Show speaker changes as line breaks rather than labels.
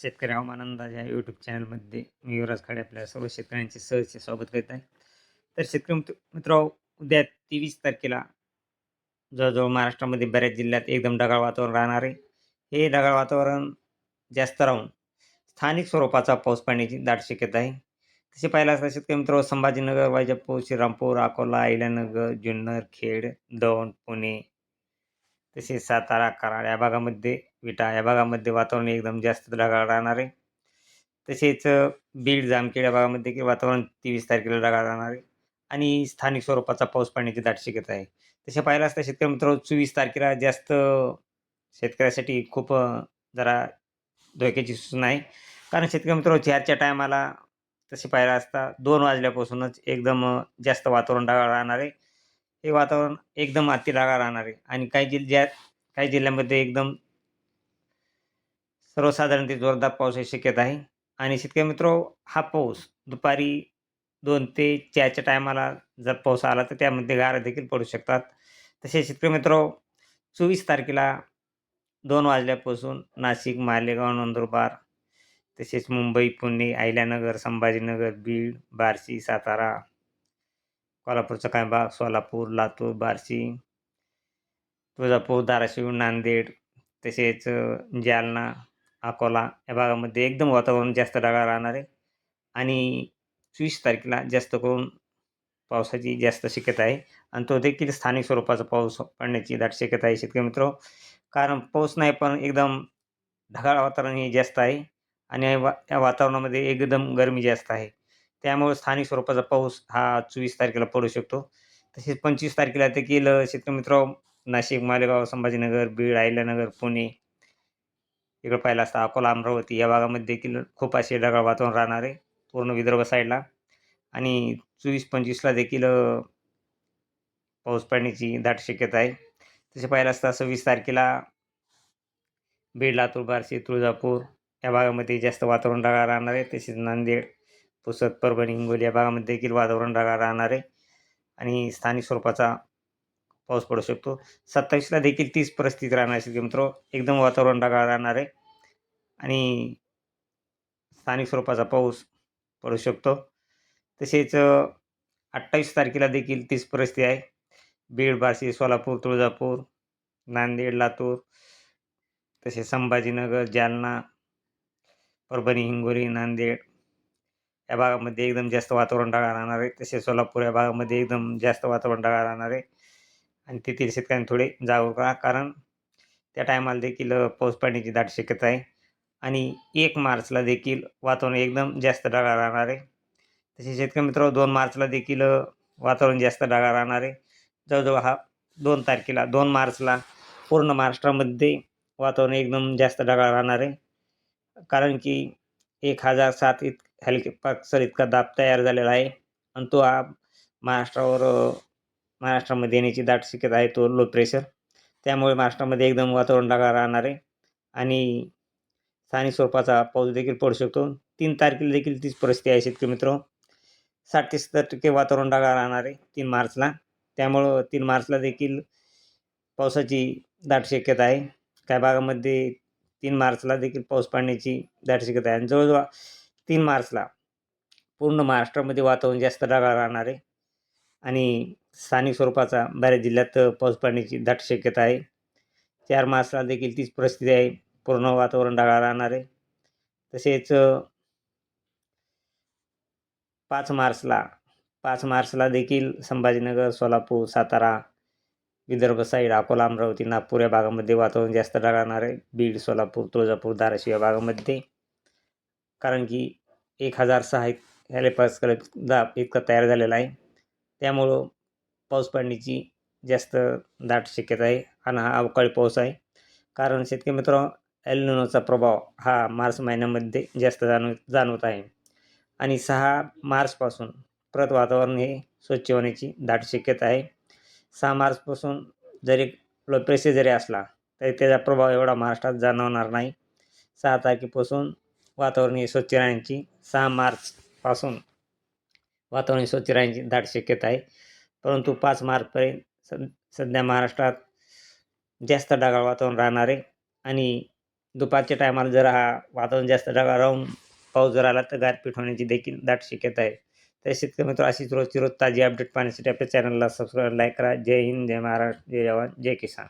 शेतकरी हवामान अंदाज या यूट्यूब चॅनलमध्ये मी युवराज खाडे आपल्या सर्व शेतकऱ्यांचे सहर्ष स्वागत करीत आहे. तर शेतकरी मित्र उद्या 23 तारखेला जवळजवळ महाराष्ट्रामध्ये बऱ्याच जिल्ह्यात एकदम ढगाळ वातावरण राहणार आहे. हे ढगाळ वातावरण जास्त राहून स्थानिक स्वरूपाचा पाऊस पडण्याची दाट शक्यता आहे. तसे पाहिलं असता शेतकरी मित्र संभाजीनगर, वैजापूर, श्रीरामपूर, अकोला, अहिल्यानगर, जुन्नर, खेड, दौंड, पुणे तसेच सातारा, कराड या भागामध्ये, विटा या भागामध्ये वातावरण एकदम जास्त ढगाळ राहणार आहे. तसेच बीड, जामखेड या भागामध्ये देखील वातावरण 23 तारखेला ढगाळ राहणार आहे आणि स्थानिक स्वरूपाचा पाऊस पडण्याची दाट शक्यता आहे. तसे पाहिलं असता शेतकरी मित्रांनो 24 तारखेला जास्त शेतकऱ्यासाठी खूप जरा धोक्याची सूचना आहे. कारण शेतकरी मित्रांनो 4च्या टायमाला तसे पाहिलं असता 2 वाजल्यापासूनच एकदम जास्त वातावरण ढगाळ राहणार आहे. हे वातावरण एकदम अति ढगाळ राहणार आहे आणि काही जिल्ह्यांमध्ये एकदम सर्वसाधारणतः जोरदार पावसाची शक्यता आहे आणि शेतकरी मित्रांनो हा पाऊस दुपारी 2 ते 4च्या टायमाला जर पाऊस आला तर त्यामध्ये गारा देखील पडू शकतात. तसेच शेतकरी मित्रांनो 24 तारखेला 2 वाजल्यापासून नाशिक, मालेगाव, नंदुरबार तसेच मुंबई, पुणे, अहिल्यानगर, संभाजीनगर, बीड, बार्शी, सातारा, कोल्हापूरचा काही भाग, सोलापूर, लातूर, बार्शी, तुळजापूर, धाराशिव, नांदेड तसेच जालना, अकोला या भागामध्ये एकदम वातावरण जास्त ढगाळ राहणार आहे आणि 24 तारखेला जास्त करून पावसाची जास्त शक्यता आहे आणि तो देखील स्थानिक स्वरूपाचा पाऊस पडण्याची दाट शक्यता आहे शेतकरी मित्र. कारण पाऊस नाही पण एकदम ढगाळ वातावरण हे जास्त आहे आणि या वातावरणामध्ये एकदम गरमी जास्त आहे. त्यामुळे स्थानिक स्वरूपाचा पाऊस हा 24 तारखेला पडू शकतो. तसेच 25 तारखेला देखील शेतकरी मित्र नाशिक, मालेगाव, संभाजीनगर, बीड, अहिल्यानगर, पुणे इकडं पाहिलं असता अकोला, अमरावती या भागामध्ये देखील खूप असे ढगाळ वातावरण राहणार आहे पूर्ण विदर्भ साईडला आणि 24-25ला देखील पाऊस पडण्याची दाट शक्यता आहे. तसे पाहिलं असता 26 तारखेला बीड, लातूर, बार्शी, तुळजापूर या भागामध्ये जास्त वातावरण ढगाळ राहणार आहे. तसेच नांदेड, पुसद, परभणी, हिंगोली या भागामध्ये देखील वातावरण ढगाळ राहणार आहे आणि स्थानिक स्वरूपाचा पाऊस पडू शकतो. 27ला देखील तीच परिस्थिती राहणार आहे मित्र. एकदम वातावरण ढगाळ राहणार आहे आणि स्थानिक स्वरूपाचा पाऊस पडू शकतो. तसेच 28 तारखेला देखील तीच परिस्थिती आहे. बीड, बार्शी, सोलापूर, तुळजापूर, नांदेड, लातूर तसेच संभाजीनगर, जालना, परभणी, हिंगोली, नांदेड या भागामध्ये एकदम जास्त वातावरण ढगाळ राहणार आहे. तसेच सोलापूर या भागामध्ये एकदम जास्त वातावरण ढगाळ राहणार आहे आणि तेथील शेतकऱ्यांनी थोडे जागरूक राहा कारण त्या टायमाला देखील पाऊस पडण्याची दाट शक्यता आहे आणि 1 मार्चला देखील वातावरण एकदम जास्त ढगाळ राहणार आहे. तसेच शेतकरी मित्रांनो 2 मार्चला देखील वातावरण जास्त ढगाळ राहणार आहे. जवळजवळ हा 2 तारखेला 2 मार्चला पूर्ण महाराष्ट्रामध्ये वातावरण एकदम जास्त ढगाळ राहणार आहे. कारण की 1007 हेक्टोपास्कल इतका दाब तयार झालेला आहे आणि तो हा महाराष्ट्रामध्ये येण्याची दाट शक्यता आहे तो लो प्रेशर. त्यामुळे महाराष्ट्रामध्ये एकदम वातावरण ढगाळ राहणार आहे आणि स्थानिक स्वरूपाचा पाऊस देखील पडू शकतो. 3 तारखेला देखील तीच परिस्थिती आहे शेतकरी मित्र. 60 ते 70% वातावरण ढगाळ राहणार आहे 3 मार्चला. त्यामुळं 3 मार्चला देखील पावसाची दाट शक्यता आहे. काही भागामध्ये 3 मार्चला देखील पाऊस पडण्याची दाट शक्यता आहे आणि जवळजवळ 3 मार्चला पूर्ण महाराष्ट्रामध्ये वातावरण जास्त ढगाळ राहणार आहे आणि स्थानिक स्वरूपाचा बऱ्याच जिल्ह्यात पाऊस पडण्याची दाट शक्यता आहे. 4 मार्चला देखील तीच परिस्थिती आहे. पूर्ण वातावरण ढगाळ राहणार आहे. तसेच 5 मार्चला 5 मार्चला देखील संभाजीनगर, सोलापूर, सातारा, विदर्भ साईड, अकोला, अमरावती, नागपूर या भागामध्ये वातावरण जास्त ढगाळ राहणार आहे. बीड, सोलापूर, तुळजापूर, धाराशिव या भागामध्ये कारण की 1006 हेक्टोपास्कल दाब इतका तयार झालेला आहे. त्यामुळं पाऊस पडण्याची जास्त दाट शक्यता आहे आणि हा अवकाळी पाऊस आहे. कारण शेतकरी मित्रांनो एल निनोचा प्रभाव हा मार्च महिन्यामध्ये जास्त जाणवत आहे आणि 6 मार्चपासून परत वातावरण हे स्वच्छ होण्याची दाट शक्यता आहे. 6 मार्चपासून जरी लो प्रेशर जरी असला तरी त्याचा प्रभाव एवढा महाराष्ट्रात जाणवणार नाही. 6 तारखेपासून वातावरण हे स्वच्छ राहण्याची 6 मार्चपासून वातावरण हे स्वच्छ राहण्याची दाट शक्यता आहे. परंतु 5 मार्चपर्यंत सध्या महाराष्ट्रात जास्त ढगाळ वातावरण राहणार आहे आणि दुपारच्या टायमाला जर वातावरण जास्त ढगाळ राहून पाऊस जर आला तर गारपीट होण्याची देखील दाट शक्यता आहे. तर शेतकरी मित्र अशीच रोजची रोज ताजी अपडेट पाहण्यासाठी आपल्या चॅनलला सबस्क्राईब, लाईक करा. जय हिंद, जय महाराष्ट्र, जय जवान, जय किसान.